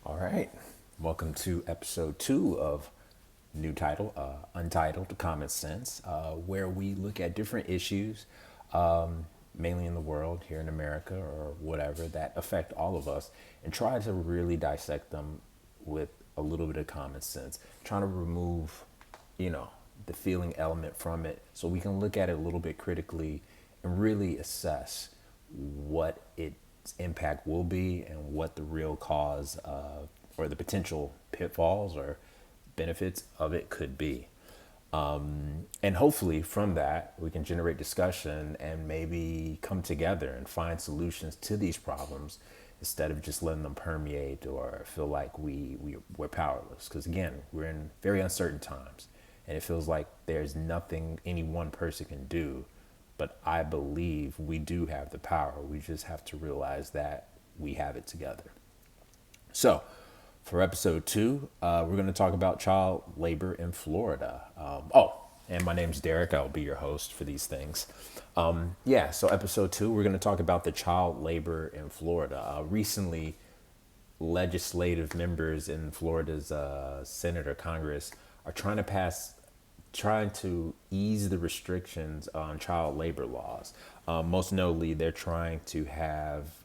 All right. Welcome to episode 2 of new title, Untitled Common Sense, where we look at different issues, mainly in the world, here in America or whatever, that affect all of us, and try to really dissect them with a little bit of common sense, trying to remove, you know, the feeling element from it so we can look at it a little bit critically and really assess what its impact will be and what the real cause or the potential pitfalls or benefits of it could be. And hopefully from that, we can generate discussion and maybe come together and find solutions to these problems instead of just letting them permeate or feel like we're powerless. Because again, we're in very uncertain times and it feels like there's nothing any one person can do. But I believe we do have the power. We just have to realize that we have it together. So, for episode 2, we're going to talk about child labor in Florida. And my name's Derek. I'll be your host for these things. So episode 2, we're going to talk about the child labor in Florida. Recently, legislative members in Florida's Senate or Congress are trying to ease the restrictions on child labor laws. Most notably, they're trying to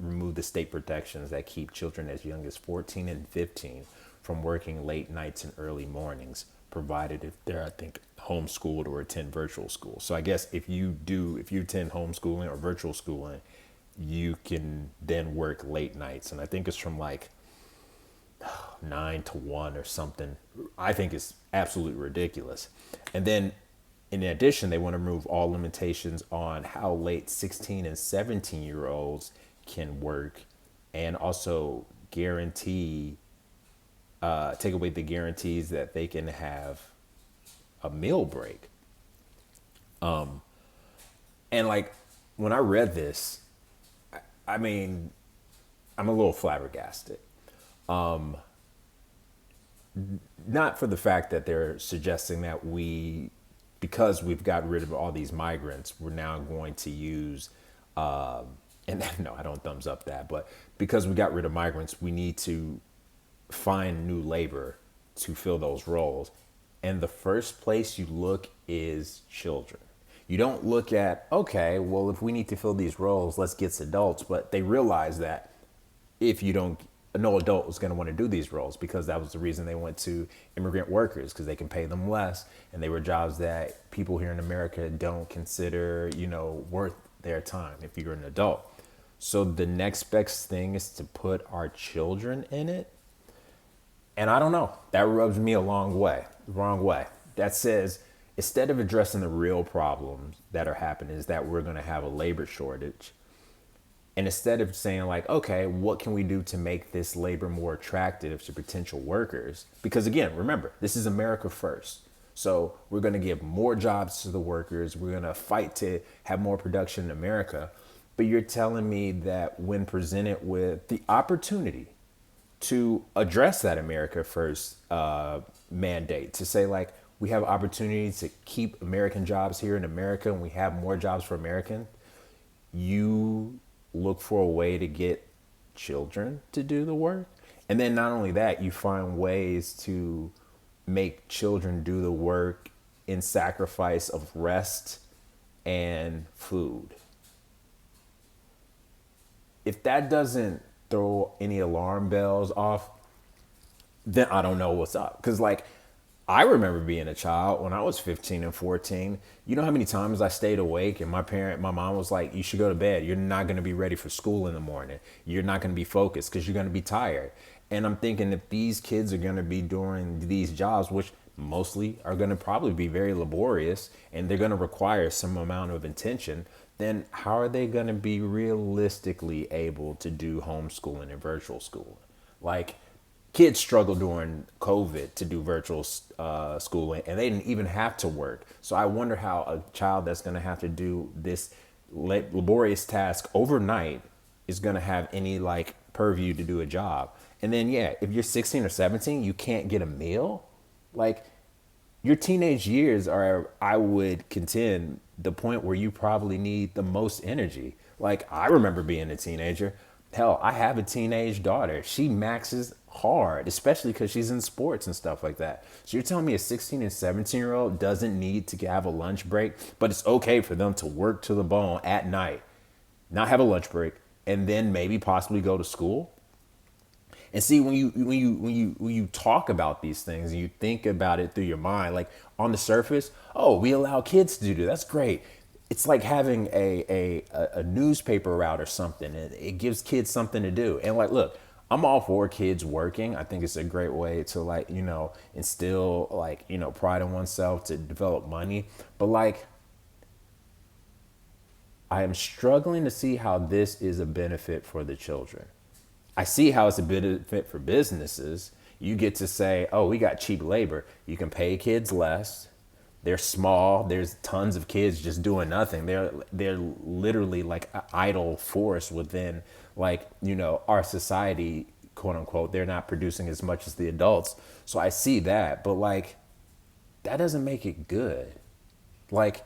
remove the state protections that keep children as young as 14 and 15 from working late nights and early mornings, provided if they're, I think, homeschooled or attend virtual school. So I guess if you attend homeschooling or virtual schooling, you can then work late nights. And I think it's from like 9 to 1 or something. I think it's absolutely ridiculous. And then in addition, they want to remove all limitations on how late 16 and 17-year-olds can work, and also take away the guarantees that they can have a meal break. And like when I read this, I mean, I'm a little flabbergasted. Not for the fact that they're suggesting that because we've got rid of all these migrants, we're now going to use, and no, I don't thumbs up that, but because we got rid of migrants, we need to find new labor to fill those roles. And the first place you look is children. You don't look at, okay, well, if we need to fill these roles, let's get adults. But they realize that if you don't, no adult was going to want to do these roles, because that was the reason they went to immigrant workers, because they can pay them less. And they were jobs that people here in America don't consider, worth their time if you're an adult. So the next best thing is to put our children in it. And I don't know, that rubs me wrong way. That says, instead of addressing the real problems that are happening, is that we're going to have a labor shortage. And instead of saying like, okay, what can we do to make this labor more attractive to potential workers? Because again, remember, this is America first. So we're going to give more jobs to the workers. We're going to fight to have more production in America. But you're telling me that when presented with the opportunity to address that America first mandate, to say like, we have opportunity to keep American jobs here in America and we have more jobs for Americans, you look for a way to get children to do the work. And then not only that, you find ways to make children do the work in sacrifice of rest and food. If that doesn't throw any alarm bells off, then I don't know what's up. Because like, I remember being a child when I was 15 and 14. You know how many times I stayed awake and my mom was like, you should go to bed. You're not going to be ready for school in the morning. You're not going to be focused because you're going to be tired. And I'm thinking, if these kids are going to be doing these jobs, which mostly are going to probably be very laborious and they're going to require some amount of attention, then how are they going to be realistically able to do homeschooling and virtual schooling? Like, kids struggle during COVID to do virtual schooling, and they didn't even have to work. So I wonder how a child that's going to have to do this laborious task overnight is going to have any like purview to do a job. And then, yeah, if you're 16 or 17, you can't get a meal. Like, your teenage years are, I would contend, the point where you probably need the most energy. Like, I remember being a teenager. Hell, I have a teenage daughter. She maxes hard, especially because she's in sports and stuff like that. So you're telling me a 16 and 17-year-old doesn't need to have a lunch break, but it's okay for them to work to the bone at night, not have a lunch break, and then maybe possibly go to school? And see, when you talk about these things, you think about it through your mind, like on the surface, oh, we allow kids to do that. That's great. It's like having a newspaper route or something. It gives kids something to do. And like, look, I'm all for kids working. I think it's a great way to, like, instill, like, pride in oneself, to develop money. But like, I am struggling to see how this is a benefit for the children. I see how it's a benefit for businesses. You get to say, oh, we got cheap labor. You can pay kids less. They're small. There's tons of kids just doing nothing. They're literally like an idle force within, like, our society, quote unquote. They're not producing as much as the adults. So I see that, but like, that doesn't make it good. Like,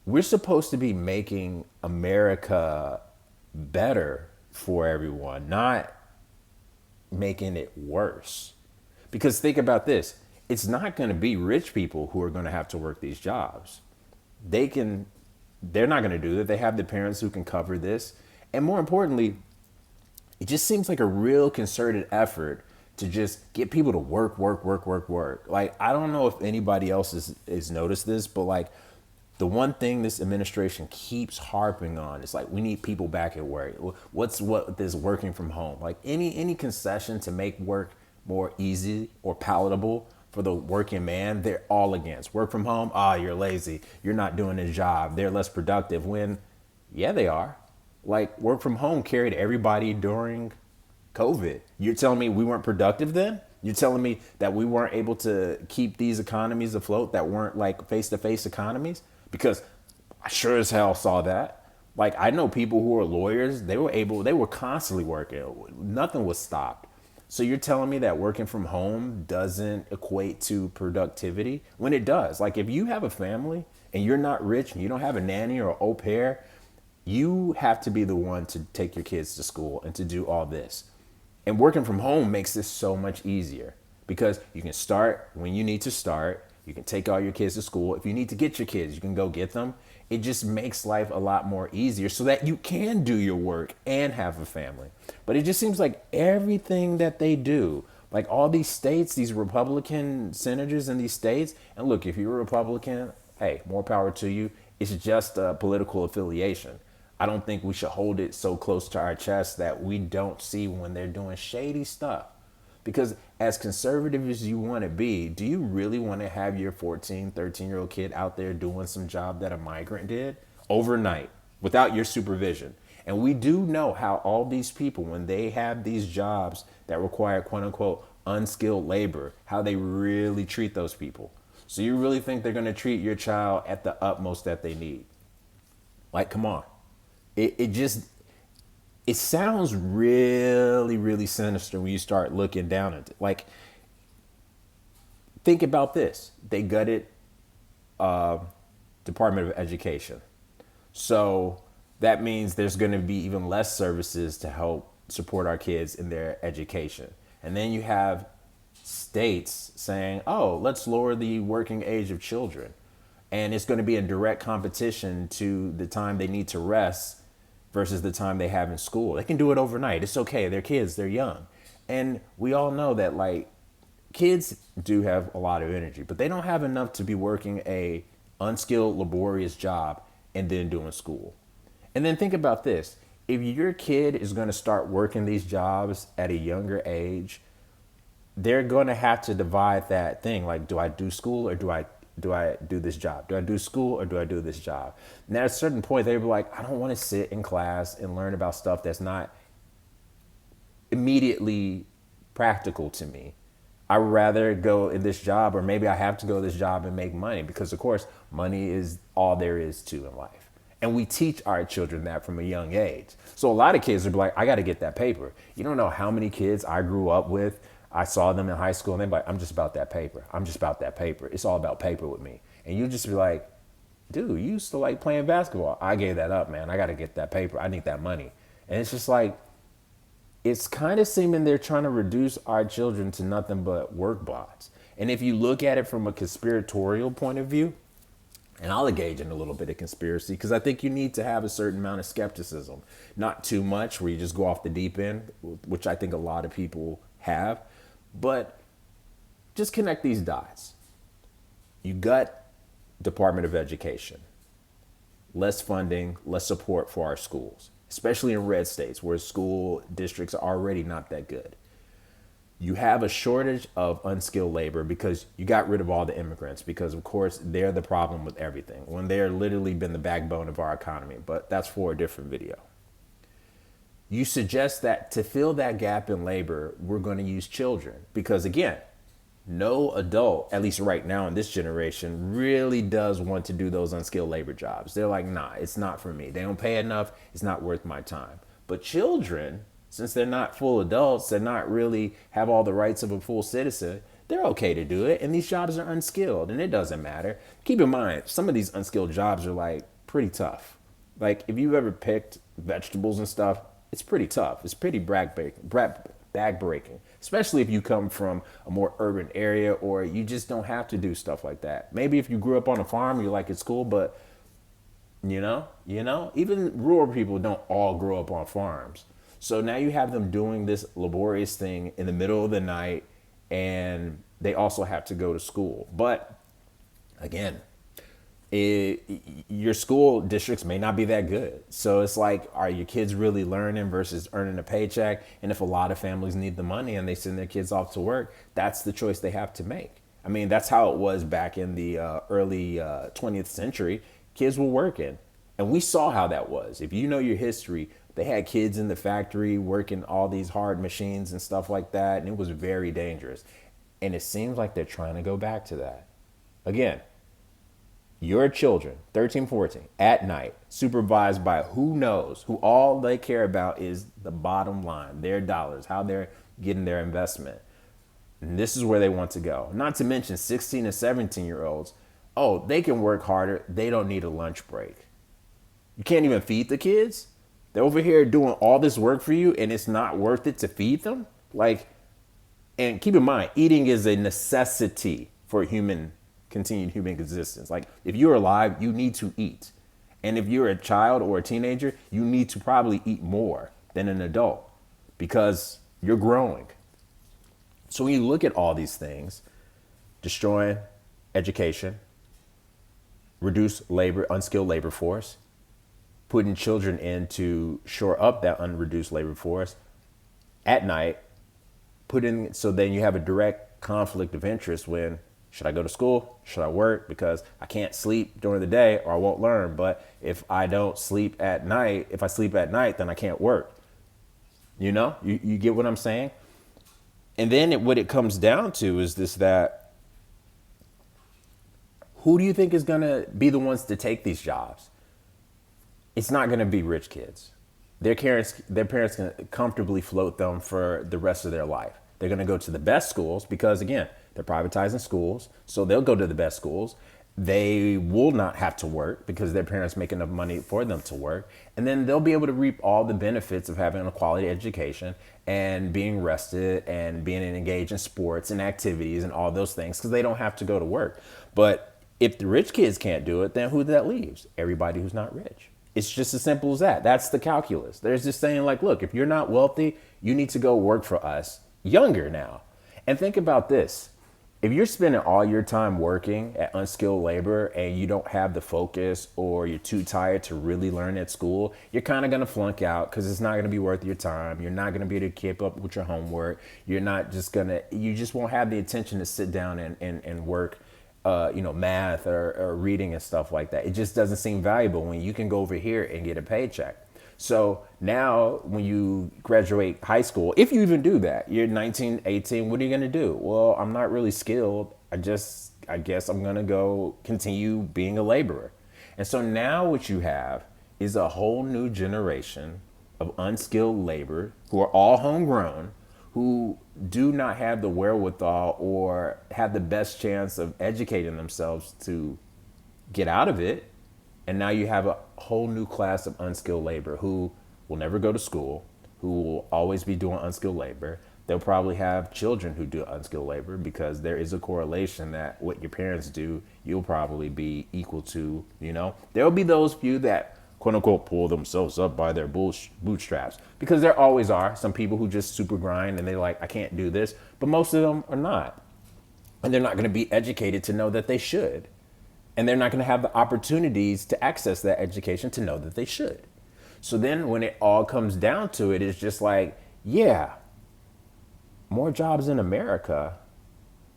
we're supposed to be making America better for everyone, not making it worse. Because think about this, it's not going to be rich people who are going to have to work these jobs. They're not going to do it. They have the parents who can cover this. And more importantly, it just seems like a real concerted effort to just get people to work, work, work, work, work. Like, I don't know if anybody else has noticed this, but like, the one thing this administration keeps harping on is like, we need people back at work. What this working from home? Like, any concession to make work more easy or palatable for the working man, they're all against. Work from home? Ah, you're lazy. You're not doing a job. They're less productive. When, yeah, they are. Like, work from home carried everybody during COVID. You're telling me we weren't productive then? You're telling me that we weren't able to keep these economies afloat that weren't like face-to-face economies? Because I sure as hell saw that. Like, I know people who are lawyers, they were constantly working. Nothing was stopped. So you're telling me that working from home doesn't equate to productivity when it does? Like, if you have a family and you're not rich and you don't have a nanny or an au pair, you have to be the one to take your kids to school and to do all this. And working from home makes this so much easier because you can start when you need to start. You can take all your kids to school. If you need to get your kids, you can go get them. It just makes life a lot more easier so that you can do your work and have a family. But it just seems like everything that they do, like all these states, these Republican senators in these states, and look, if you're a Republican, hey, more power to you. It's just a political affiliation. I don't think we should hold it so close to our chest that we don't see when they're doing shady stuff. Because as conservative as you want to be, do you really want to have your 14, 13-year-old kid out there doing some job that a migrant did overnight without your supervision? And we do know how all these people, when they have these jobs that require quote unquote unskilled labor, how they really treat those people. So you really think they're going to treat your child at the utmost that they need? Like, come on. It sounds really, really sinister when you start looking down at it. Like, think about this. They gutted Department of Education. So that means there's going to be even less services to help support our kids in their education. And then you have states saying, oh, let's lower the working age of children. And it's going to be in direct competition to the time they need to rest versus the time they have in school. They can do it overnight. It's okay. They're kids. They're young. And we all know that, like, kids do have a lot of energy, but they don't have enough to be working a unskilled, laborious job and then doing school. And then think about this. If your kid is going to start working these jobs at a younger age, they're going to have to divide that thing. Like, do I do school or do I do this job? Do I do school or do I do this job? And at a certain point, they'll be like, I don't want to sit in class and learn about stuff that's not immediately practical to me. I'd rather go in this job, or maybe I have to go to this job and make money because, of course, money is all there is to in life. And we teach our children that from a young age. So a lot of kids will be like, I got to get that paper. You don't know how many kids I grew up with. I saw them in high school and they're like, I'm just about that paper. I'm just about that paper. It's all about paper with me. And you just be like, dude, you used to like playing basketball. I gave that up, man. I got to get that paper. I need that money. And it's just like, it's kind of seeming they're trying to reduce our children to nothing but work bots. And if you look at it from a conspiratorial point of view, and I'll engage in a little bit of conspiracy because I think you need to have a certain amount of skepticism, not too much where you just go off the deep end, which I think a lot of people have, but just connect these dots. You got Department of Education, less funding, less support for our schools, especially in red states where school districts are already not that good. You have a shortage of unskilled labor because you got rid of all the immigrants because, of course, they're the problem with everything when they're literally been the backbone of our economy. But that's for a different video. You suggest that to fill that gap in labor, we're going to use children because, again, no adult, at least right now in this generation, really does want to do those unskilled labor jobs. They're like, nah, it's not for me. They don't pay enough. It's not worth my time. But children, since they're not full adults, they're not really have all the rights of a full citizen, they're okay to do it. And these jobs are unskilled and it doesn't matter. Keep in mind, some of these unskilled jobs are like pretty tough. Like if you've ever picked vegetables and stuff, it's pretty tough. It's pretty bag breaking, especially if you come from a more urban area or you just don't have to do stuff like that. Maybe if you grew up on a farm, you're like, it's cool, but even rural people don't all grow up on farms. So now you have them doing this laborious thing in the middle of the night and they also have to go to school. But again, your school districts may not be that good. So it's like, are your kids really learning versus earning a paycheck? And if a lot of families need the money and they send their kids off to work, that's the choice they have to make. I mean, that's how it was back in the early 20th century. Kids were working. And we saw how that was. If you know your history, they had kids in the factory working all these hard machines and stuff like that. And it was very dangerous. And it seems like they're trying to go back to that. Again, your children, 13, 14, at night, supervised by who knows, who all they care about is the bottom line, their dollars, how they're getting their investment. And this is where they want to go. Not to mention 16 and 17-year-olds. Oh, they can work harder. They don't need a lunch break. You can't even feed the kids? They're over here doing all this work for you and it's not worth it to feed them? Like, and keep in mind, eating is a necessity for continued human existence. Like, if you're alive, you need to eat. And if you're a child or a teenager, you need to probably eat more than an adult because you're growing. So when you look at all these things, destroying education, reduce labor, unskilled labor force, putting children in to shore up that unreduced labor force at night, so then you have a direct conflict of interest when, should I go to school? Should I work? Because I can't sleep during the day or I won't learn. But if I sleep at night, then I can't work. You get what I'm saying? And then what it comes down to is that who do you think is going to be the ones to take these jobs? It's not going to be rich kids. Their parents can comfortably float them for the rest of their life. They're going to go to the best schools because, again, they're privatizing schools. So they'll go to the best schools. They will not have to work because their parents make enough money for them to work. And then they'll be able to reap all the benefits of having a quality education and being rested and being engaged in sports and activities and all those things because they don't have to go to work. But if the rich kids can't do it, then who that leaves? Everybody who's not rich. It's just as simple as that. That's the calculus. There's just saying like, look, if you're not wealthy, you need to go work for us younger now. And think about this. If you're spending all your time working at unskilled labor and you don't have the focus or you're too tired to really learn at school, you're kind of going to flunk out because it's not going to be worth your time. You're not going to be able to keep up with your homework. You just won't have the attention to sit down and work math or reading and stuff like that. It just doesn't seem valuable when you can go over here and get a paycheck. So now when you graduate high school, if you even do that, you're 19, 18, what are you going to do? Well, I'm not really skilled. I guess I'm going to go continue being a laborer. And so now what you have is a whole new generation of unskilled labor who are all homegrown, who do not have the wherewithal or have the best chance of educating themselves to get out of it. And now you have a whole new class of unskilled labor who will never go to school, who will always be doing unskilled labor. They'll probably have children who do unskilled labor because there is a correlation that what your parents do, you'll probably be equal to, you know. There'll be those few that quote unquote pull themselves up by their bootstraps, because there always are some people who just super grind and they're like, I can't do this, but most of them are not. And they're not going to be educated to know that they should. And they're not going to have the opportunities to access that education to know that they should. So then when it all comes down to it, it's just like, yeah, more jobs in America,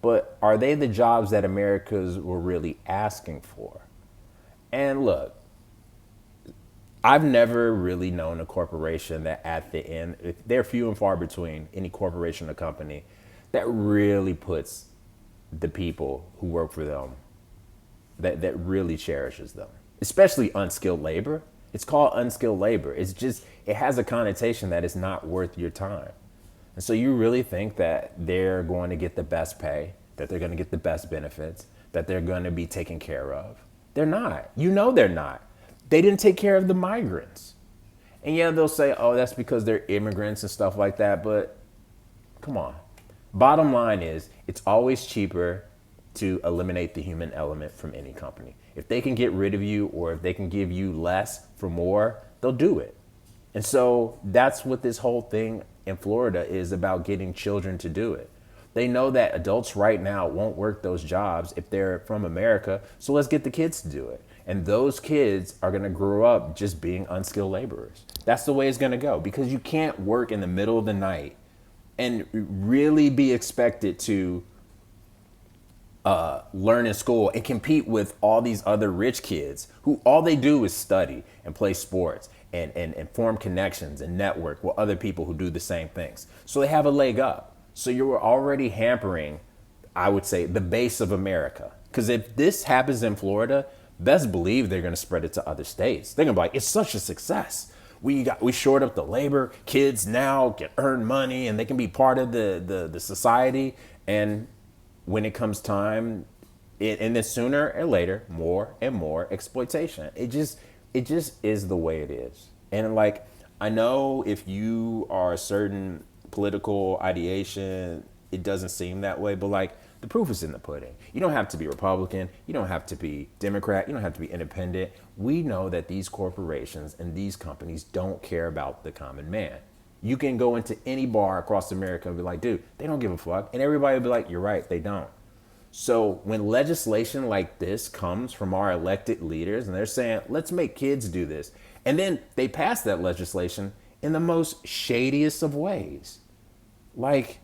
but are they the jobs that Americans were really asking for? And look, I've never really known a corporation that at the end, they're few and far between, any corporation or company that really puts the people who work for them, that really cherishes them, especially unskilled labor. It's called unskilled labor. It's just, it has a connotation that it's not worth your time. And so you really think that they're going to get the best pay, that they're going to get the best benefits, that they're going to be taken care of? They're not. You know they're not. They didn't take care of the migrants. And yeah, they'll say, oh, that's because they're immigrants and stuff like that. But come on. Bottom line is, it's always cheaper to eliminate the human element from any company. If they can get rid of you, or if they can give you less for more, they'll do it. And so that's what this whole thing in Florida is about, getting children to do it. They know that adults right now won't work those jobs if they're from America, so let's get the kids to do it. And those kids are going to grow up just being unskilled laborers. That's the way it's going to go, because you can't work in the middle of the night and really be expected to learn in school and compete with all these other rich kids who all they do is study and play sports and form connections and network with other people who do the same things. So they have a leg up. So you're already hampering, I would say, the base of America. Because if this happens in Florida, best believe they're going to spread it to other states. They're going to be like, it's such a success. We shored up the labor. Kids now can earn money and they can be part of the society. And when it comes time, and then sooner or later, more and more exploitation. It just is the way it is. And like, I know if you are a certain political ideation, it doesn't seem that way, but like, the proof is in the pudding. You don't have to be Republican. You don't have to be Democrat. You don't have to be independent. We know that these corporations and these companies don't care about the common man. You can go into any bar across America and be like, dude, they don't give a fuck. And everybody will be like, you're right, they don't. So when legislation like this comes from our elected leaders and they're saying, let's make kids do this, and then they pass that legislation in the most shadiest of ways. Like,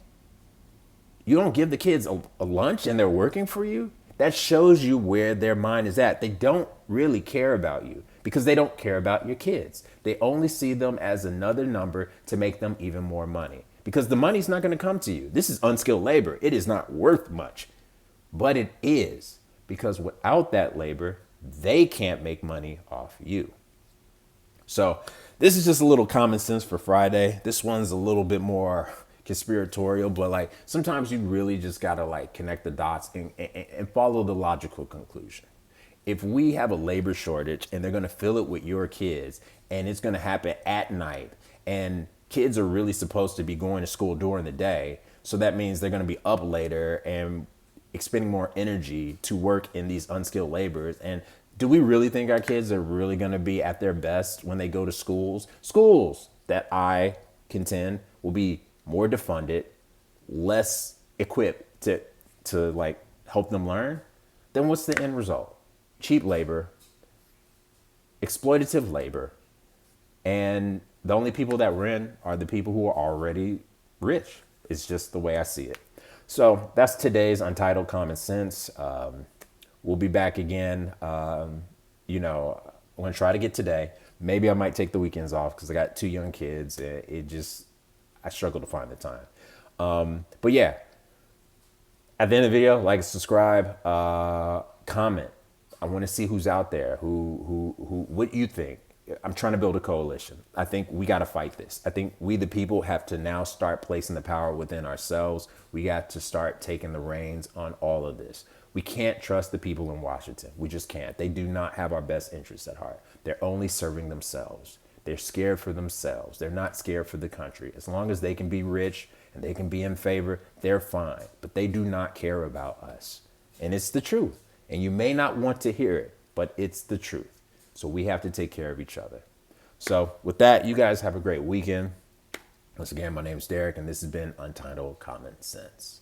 you don't give the kids a lunch and they're working for you? That shows you where their mind is at. They don't really care about you because they don't care about your kids. They only see them as another number to make them even more money, because the money's not going to come to you. This is unskilled labor. It is not worth much, but it is, because without that labor, they can't make money off you. So this is just a little common sense for Friday. This one's a little bit more conspiratorial, but like, sometimes you really just gotta like connect the dots and follow the logical conclusion. If we have a labor shortage and they're gonna fill it with your kids, and it's gonna happen at night, and kids are really supposed to be going to school during the day, so that means they're gonna be up later and expending more energy to work in these unskilled labors. And do we really think our kids are really gonna be at their best when they go to schools that I contend will be more defunded, less equipped to like help them learn? Then what's the end result? Cheap labor, exploitative labor, and the only people that win are the people who are already rich. It's just the way I see it. So that's today's Untitled Common Sense. We'll be back again. I'm gonna try to get today. Maybe I might take the weekends off because I got 2 young kids. I struggle to find the time. But yeah, at the end of the video, like, subscribe, comment. I want to see who's out there, who, what you think. I'm trying to build a coalition. I think we got to fight this. I think we, the people, have to now start placing the power within ourselves. We got to start taking the reins on all of this. We can't trust the people in Washington. We just can't. They do not have our best interests at heart. They're only serving themselves. They're scared for themselves. They're not scared for the country. As long as they can be rich and they can be in favor, they're fine. But they do not care about us. And it's the truth. And you may not want to hear it, but it's the truth. So we have to take care of each other. So with that, you guys have a great weekend. Once again, my name is Derek, and this has been Untitled Common Sense.